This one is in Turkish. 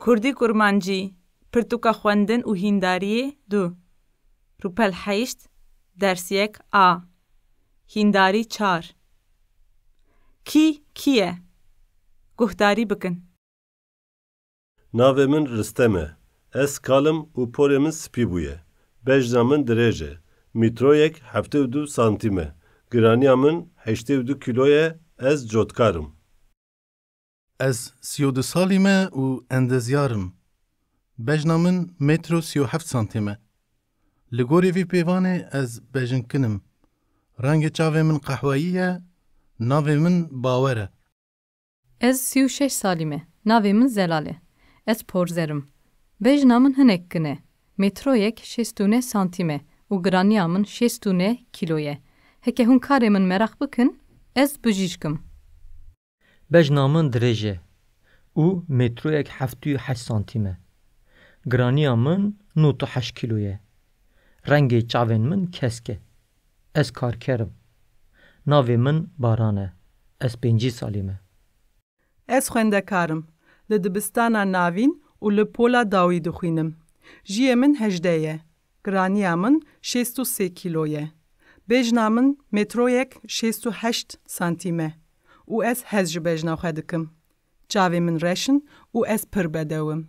کردی کرمانجی پرتوکا خواندن و هینداری 2 روپل 8 درس 1 آ هینداری 4 کی کیه گهداری بکن Navê min Ristem e. Ez kalım û porê min spî bûye. Bejna min dirêj e. Mîtroyek 72 santîm e. Giraniya min 82 kilo ye. Ez cotkar im. Ez 32 salî me û endezyar im. Bejna min metro 37 santîm e. Li gorî vî pêvanê ez bejinkin im. Rengê çavê min qehweyî ye. Navê min Bawer e. Ez 36 salî me. Navê min Zelal e. Ez porzer im. Bejna min hinek kin e. Metroyek 69 santîm e û giraniya min 69 kilo ye. Heke hûn karê min merak bikin, ez bijîşkim. Bejna min dirêj e û metroyek 78 santîm e. Giraniya min 98 kilo ye. Rengê çavên min kesk e. Ez karker im. Navê min Baran e. Ez 5 salî me. Ez xwendekarim. Li dibistana navîn û li pola dawî dixwînim. Jiyê min 18 ye. Giraniya min 63 kilo ye. Bejna min metroyek 68 santîm e. û ez hez ji bejna xwe dikim. Çavê min reşin û ez pir bedewim.